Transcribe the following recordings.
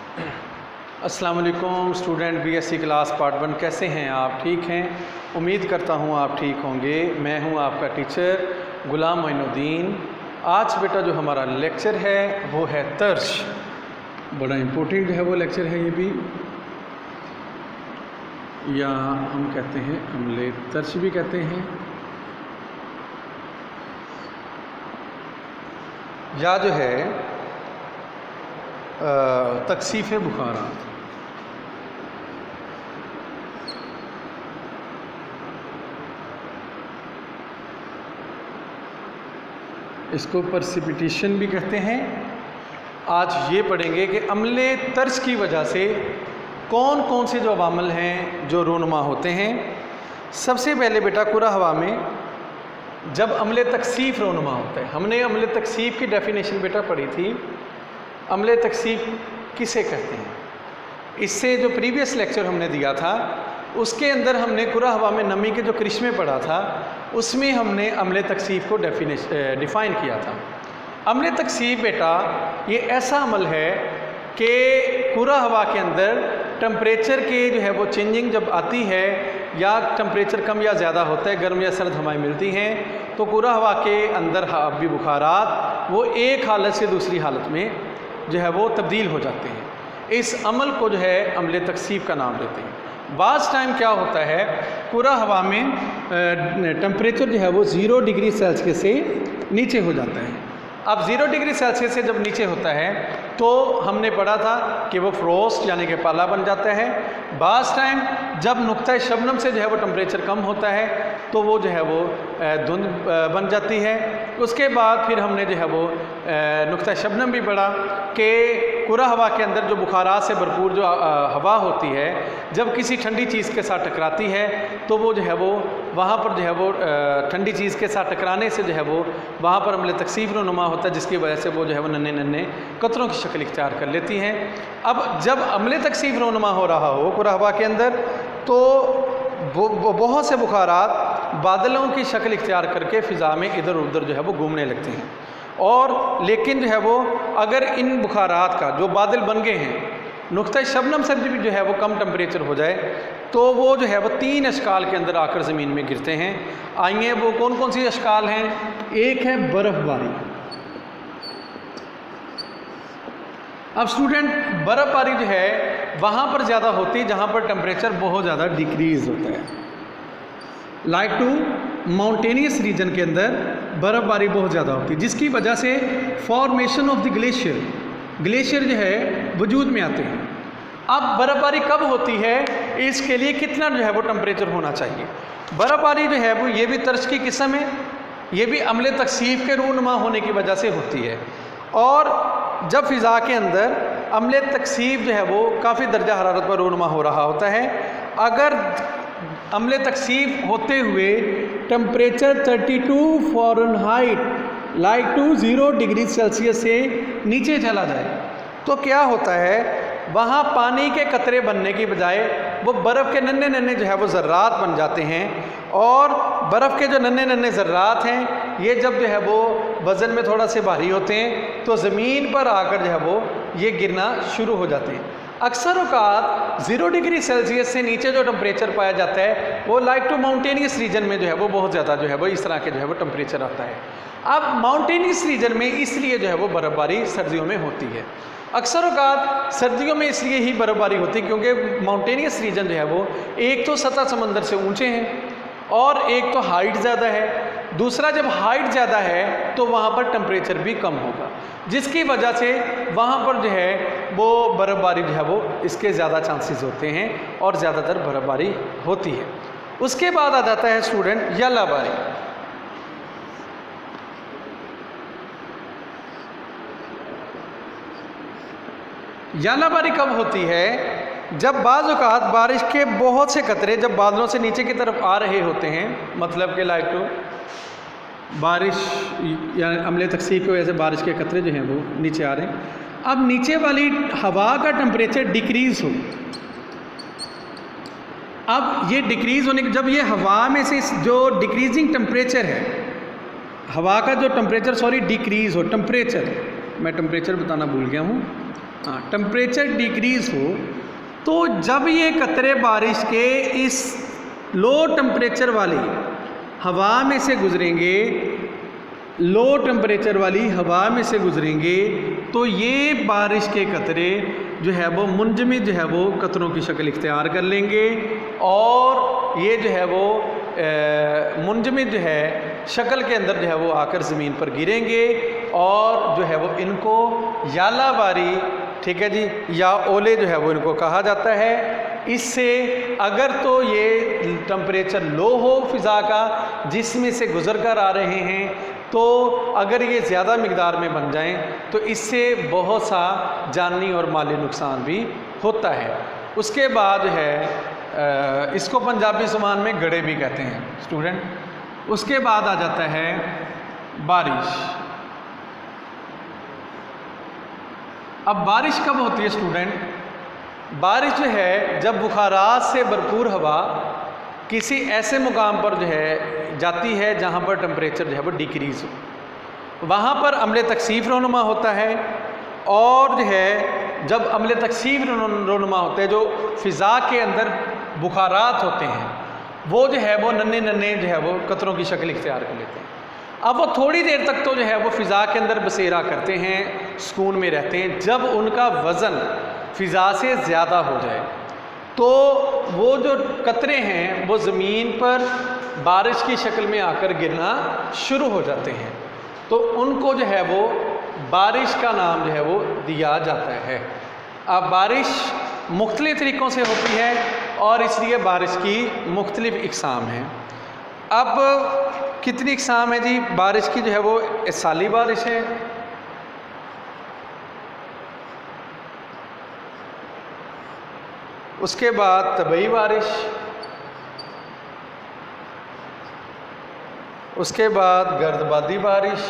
अस्सलाम वालेकुम student BSc class part 1। कैसे हैं आप? ठीक हैं? उम्मीद करता हूँ आप ठीक होंगे। मैं हूँ आपका टीचर गुलाम मोइनुद्दीन। आज बेटा जो हमारा लेक्चर है वो है तर्श। बड़ा इम्पोर्टेंट जो है वो लेक्चर है ये भी, या हम कहते हैं अम्ले तर्श भी कहते हैं, या जो है तकसीफ़ बुखारात। इसको प्रेसिपिटेशन भी कहते हैं। आज ये पढ़ेंगे कि अम्ले तर्श की वजह से कौन कौन से जो अवामिल हैं जो रोनुमा होते हैं। सबसे पहले बेटा कुरा हवा में जब अम्ले तकसीफ़ रोनुमा होता है, हमने अम्ले तकसीफ़ की डेफिनेशन बेटा पढ़ी थी। अम्ले तकसीफ़ किसे कहते हैं? इससे जो प्रीवियस लेक्चर हमने दिया था उसके अंदर हमने कुरा हवा में नमी के जो करिश्मे पढ़ा था उसमें हमने अम्ले तकसीफ़ को डिफ़ाइन किया था। अम्ले तकसीफ़ बेटा ये ऐसा अमल है कि कुरा हवा के अंदर टम्परेचर के जो है वो चेंजिंग जब आती है या टम्परेचर कम या ज़्यादा होता है, गर्म या सर्द हवाएं मिलती हैं, तो कुरा हवा के अंदर भी बुखारात वो एक हालत से दूसरी हालत में जो है वो तब्दील हो जाते हैं। इस अमल को जो है अम्ले तकसीफ़ का नाम देते हैं। बाज़ टाइम क्या होता है, कुरा हवा में टेम्परेचर जो है वो 0 डिग्री सेल्सियस से नीचे हो जाता है। अब 0 डिग्री सेल्सियस से जब नीचे होता है तो हमने पढ़ा था कि वो फ्रोस्ट यानी कि पाला बन जाता है। बाज़ टाइम जब नुक्ता शबनम से जो है वो टेम्परेचर कम होता है तो वो जो है वो धुंध बन जाती है। उसके बाद फिर हमने जो है वो नुक्ता शबनम भी पढ़ा कि कुरा हवा के अंदर जो बुखारात से भरपूर जो हवा होती है जब किसी ठंडी चीज़ के साथ टकराती है तो वो जो है वो वहाँ पर जो है वो ठंडी चीज़ के साथ टकराने से जो है वो वहाँ पर अम्ले तकसीफ़ रोनुमा होता है, जिसकी वजह से वो जो है वो नन्हे नन्हे कतरों की शक्ल इख्तियार कर लेती हैं। अब जब अम्ले तकसीफ़ रोनुमा हो रहा हो कुरा हवा के अंदर तो बहुत से बुखारात बादलों की शक्ल इख्तियार करके फ़िज़ा में इधर उधर जो है वो घूमने लगते हैं। और लेकिन जो है वो अगर इन बुखारात का जो बादल बन गए हैं नुक्ता शबनम से भी जो है वो कम टेम्परेचर हो जाए तो वो जो है वो 3 अशकाल के अंदर आकर ज़मीन में गिरते हैं। आइए वो कौन कौन सी अशकाल हैं। एक है बर्फ़बारी। अब स्टूडेंट बर्फ़बारी जो है वहाँ पर ज़्यादा होती है जहाँ पर टेम्परेचर बहुत ज़्यादा डिक्रीज़ होता है। लाइक टू माउंटेनियस रीजन के अंदर बर्फ़बारी बहुत ज़्यादा होती है, जिसकी वजह से फॉर्मेशन ऑफ द ग्लेशियर जो है वजूद में आते हैं। अब बर्फ़बारी कब होती है, इसके लिए कितना जो है वो टेम्परेचर होना चाहिए। बर्फ़बारी जो है वो ये भी तर्श की किस्म है, ये भी अम्ले तकसीफ़ के रूनुमा होने की वजह से होती है। और जब फ़िज़ा के अंदर अम्ले तकसीफ़ जो है वो काफ़ी दर्जा हरारत पर रूनुमा हो रहा होता है, अगर अम्ले तकसीफ़ होते हुए temperature 32 Fahrenheit like to 0 degree Celsius से नीचे चला जाए तो क्या होता है, वहाँ पानी के कतरे बनने की बजाय वो बर्फ़ के नन्हे नन्हे जो है वो ज़र्रात बन जाते हैं। और बर्फ़ के जो नन्हे नन्हे ज़र्रात हैं ये जब जो है वो वज़न में थोड़ा से भारी होते हैं तो ज़मीन पर आकर जो है वो ये गिरना शुरू हो जाते हैं। अक्सर औक़ात 0 डिग्री सेल्सियस से नीचे जो टेम्परेचर पाया जाता है वो लाइक टू माउंटेनियस रीजन में जो है वो बहुत ज़्यादा जो है वो इस तरह के जो है वो टेम्परेचर आता है। अब माउंटेनियस रीजन में इसलिए जो है वो बर्फ़बारी सर्दियों में होती है। अक्सर औक़ात सर्दियों में इसलिए ही बर्फ़बारी होती है क्योंकि माउंटेनियस रीजन जो है वो एक तो सतह समंदर से ऊंचे हैं और एक तो हाइट ज़्यादा है। दूसरा जब हाइट ज़्यादा है तो वहाँ पर टेम्परेचर भी कम होगा, जिसकी वजह से वहाँ पर जो है वो बर्फ़बारी जो है वो इसके ज़्यादा चांसेस होते हैं और ज़्यादातर बर्फ़बारी होती है। उसके बाद आ जाता है स्टूडेंट यालाबारी। यालाबारी कब होती है, जब बाज़ औक़ात बारिश के बहुत से कतरे जब बादलों से नीचे की तरफ आ रहे होते हैं, मतलब कि लाइक टू बारिश या अम्ले तकसीफ़ की वजह से बारिश के कतरे जो हैं वो नीचे आ रहे हैं। अब नीचे वाली हवा का टेम्परेचर डिक्रीज़ हो, अब ये डिक्रीज़ होने के जब ये हवा में से जो डिक्रीजिंग टेम्परेचर है, हवा का जो टेम्परेचर डिक्रीज़ हो, टेम्परेचर मैं टेम्परेचर बताना भूल गया हूँ, टेम्परेचर डिक्रीज हो, तो जब ये कतरे बारिश के इस लो टेम्परेचर वाली हवा में से गुजरेंगे, लो टेम्परेचर वाली हवा में से गुजरेंगे, तो ये बारिश के कतरे जो है वो मुंजमद जो है वो कतरों की शक्ल इख्तियार कर लेंगे और ये जो है वो मुंजमद जो है शक्ल के अंदर जो है वो आकर ज़मीन पर गिरेंगे और जो है वो इनको यालाबारी, ठीक है जी, या ओले जो है वो इनको कहा जाता है। इससे अगर तो ये टेम्परेचर लो हो फ़िज़ा का जिसमें से गुज़र कर आ रहे हैं, तो अगर ये ज़्यादा मकदार में बन जाएं तो इससे बहुत सा जानी और माली नुकसान भी होता है। उसके बाद है इसको पंजाबी ज़ुबान में गड़े भी कहते हैं स्टूडेंट। उसके बाद आ जाता है बारिश। अब बारिश कब होती है स्टूडेंट? बारिश जो है जब बुखारात से भरपूर हवा किसी ऐसे मुकाम पर जो है जाती है जहाँ पर टेम्परेचर जो है वो डिक्रीज़ हो, वहाँ पर अम्ल तकसीफ रोनुमा होता है। और जो है जब अम्ल तकसीफ रोनुमा होते हैं, जो फ़िज़ा के अंदर बुखारात होते हैं, वो जो है वो नन्हे नन्हे जो है वो कतरों की शक्ल इख्तियार कर लेते हैं। अब वो थोड़ी देर तक तो जो है वो फ़िज़ा के अंदर बसेरा करते हैं, सुकून में रहते हैं। जब उनका वज़न फ़िज़ा से ज़्यादा हो जाए तो वो जो कतरे हैं वो ज़मीन पर बारिश की शक्ल में आकर गिरना शुरू हो जाते हैं, तो उनको जो है वो बारिश का नाम जो है वो दिया जाता है। अब बारिश मुख्तलिफ़ तरीक़ों से होती है और इसलिए बारिश की मुख्तलिफ़ इक़साम हैं। अब कितनी इक़साम है जी बारिश की? जो है वो इसाली बारिश है, उसके बाद तबई बारिश, उसके बाद गर्दबादी बारिश,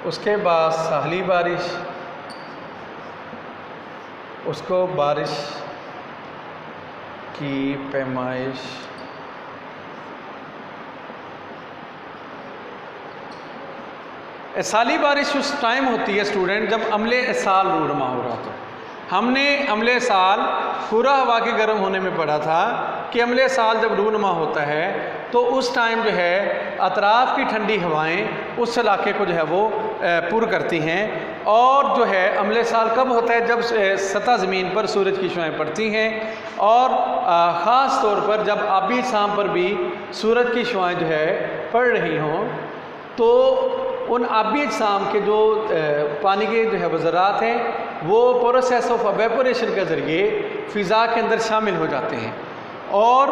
उसके बाद साहली बारिश, उसको बारिश की पैमाइश, साली बारिश उस टाइम होती है स्टूडेंट जब अम्ले साल रूनुमा हो रहा था। हमने अम्ले साल पूरा हवा के गर्म होने में पढ़ा था कि अम्ले साल जब रूनुमा होता है तो उस टाइम जो है अतराफ़ की ठंडी हवाएं उस इलाके को जो है वो पुर करती हैं। और जो है अम्ले साल कब होता है? जब सतह ज़मीन पर सूरज की शुआएं पड़ती हैं और ख़ास तौर पर जब आबी शाम पर भी सूरज की शुआएं जो है पड़ रही हों, तो उन आबी शाम के जो पानी के जो है वो ज़रात हैं वो प्रोसेस ऑफ एवेपोरेशन के ज़रिए फ़िज़ा के अंदर शामिल हो जाते हैं। और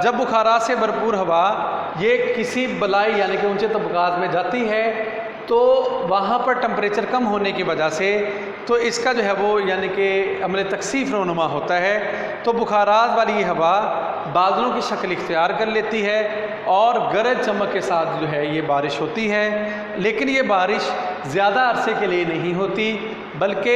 जब बुखारात से भरपूर हवा ये किसी बलाई यानी कि ऊंचे तबकात में जाती है तो वहाँ पर टेम्परेचर कम होने की वजह से तो इसका जो है वो यानी कि अमल तकसीफ रोनुमा होता है। तो बुखारात वाली ये हवा बादलों की शक्ल इख्तियार कर लेती है और गरज चमक के साथ जो है ये बारिश होती है। लेकिन ये बारिश ज़्यादा अरसे के लिए नहीं होती, बल्कि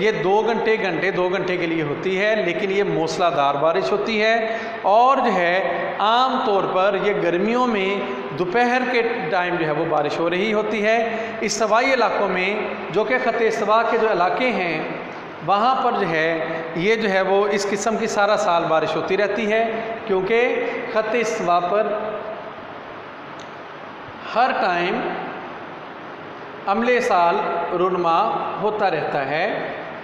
ये 2 घंटे के लिए होती है, लेकिन ये मूसलाधार बारिश होती है। और जो है आम तौर पर ये गर्मियों में दोपहर के टाइम जो है वो बारिश हो रही होती है। इस्तवाई इलाकों में जो कि ख़त्ते इस्तवा के जो इलाके हैं वहाँ पर जो है ये जो है वो इस किस्म की सारा साल बारिश होती रहती है, क्योंकि ख़त्ते इस्तवा पर हर टाइम अमले साल रुनमा होता रहता है।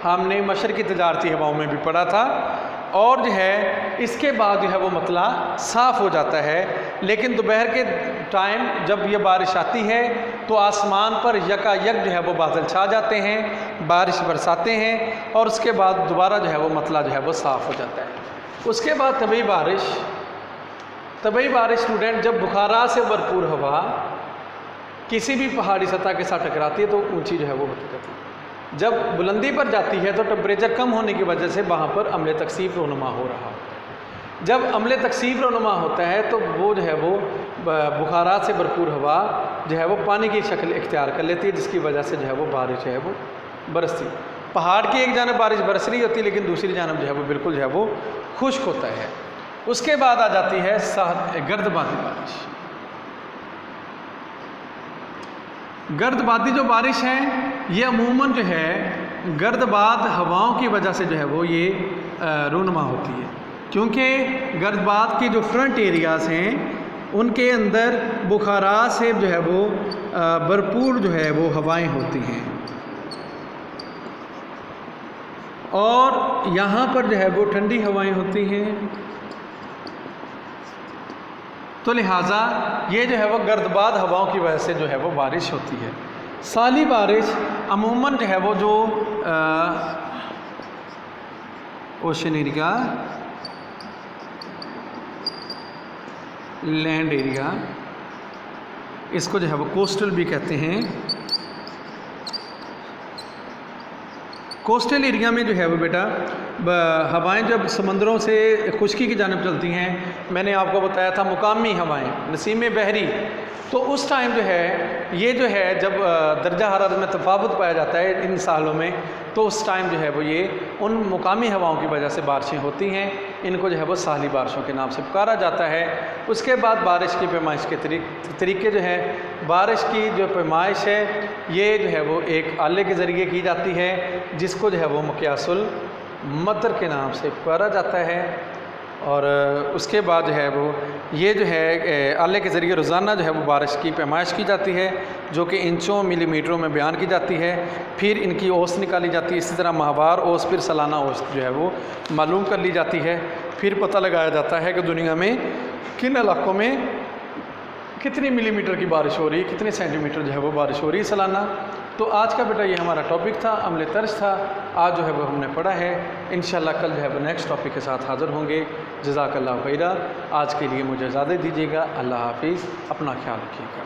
हमने मशरक़ी तजारती हवाओं में भी पढ़ा था। और जो है इसके बाद जो है वो मतला साफ़ हो जाता है, लेकिन दोपहर के टाइम जब ये बारिश आती है तो आसमान पर यकायक जो है वो बादल छा जाते हैं, बारिश बरसाते हैं और उसके बाद दोबारा जो है वो मतला जो है वो साफ़ हो जाता है। उसके बाद तबई बारिश स्टूडेंट जब बुखारात से भरपूर हवा किसी भी पहाड़ी सतह के साथ टकराती है तो ऊंची जो है वो होती रहती है। जब बुलंदी पर जाती है तो टेम्परेचर कम होने की वजह से वहाँ पर अम्ल तकसीफ रोनुमा हो रहा होता है। जब अम्ल तकसीफ रोनुमा होता है तो वो जो है वो बुखारात से भरपूर हवा जो है वो पानी की शक्ल इख्तियार कर लेती है, जिसकी वजह से जो है वो बारिश जो है वो बरसती। पहाड़ की एक जानब बारिश बरस रही होती है, लेकिन दूसरी जानब जो है वो बिल्कुल जो है वो खुश्क होता है। उसके बाद आ जाती है गर्दबादी बारिश। गर्दबादी जो बारिश है ये अमूमन जो है गर्दबाद हवाओं की वजह से जो है वो ये रूनुमा होती है, क्योंकि गर्दबाद के जो फ्रंट एरियाज़ हैं उनके अंदर बुखारात से जो है वो भरपूर जो है वो हवाएं होती हैं, और यहाँ पर जो है वो ठंडी हवाएं होती हैं। तो लिहाजा ये जो है वो गर्दबाद हवाओं की वजह से जो है वो बारिश होती है। साली बारिश अमूमन जो है वो जो ओशन एरिया, लैंड एरिया, इसको जो है वो कोस्टल भी कहते हैं। कोस्टल एरिया में जो है वो बेटा हवाएं जब समंदरों से खुश्की की जानिब चलती हैं, मैंने आपको बताया था मुकामी हवाएं, नसीम बहरी, तो उस टाइम जो है ये जो है जब दर्जा हरारत में तफावत पाया जाता है इन सालों में, तो उस टाइम जो है वो ये उन मुकामी हवाओं की वजह से बारिशें होती हैं। इनको जो है वो साली बारिशों के नाम से पुकारा जाता है। उसके बाद बारिश की पैमाइश के तरीके जो है, बारिश की जो पैमाइश है ये जो है वो एक आले के ज़रिए की जाती है, जिसको जो है वो मक़यासुल मतर के नाम से पुकारा जाता है। और उसके बाद जो है वो ये जो है आले के ज़रिए रोज़ाना जो है वो बारिश की पैमाइश की जाती है, जो कि इंचों मिलीमीटरों में बयान की जाती है। फिर इनकी औसत निकाली जाती है, इसी तरह माहवार औसत, फिर सालाना औसत जो है वो मालूम कर ली जाती है। फिर पता लगाया जाता है कि दुनिया में किन इलाकों में कितनी मिलीमीटर की बारिश हो रही है, कितने सेंटीमीटर जो है वो बारिश हो रही है सालाना। तो आज का बेटा ये हमारा टॉपिक था, अमले तर्ज था, आज जो है वो हमने पढ़ा है। इंशाल्लाह कल जो है वो नेक्स्ट टॉपिक के साथ हाज़िर होंगे। जज़ाकल्लाहु खैरा। आज के लिए मुझे इजाज़त दीजिएगा। अल्लाह हाफिज़। अपना ख्याल रखिएगा।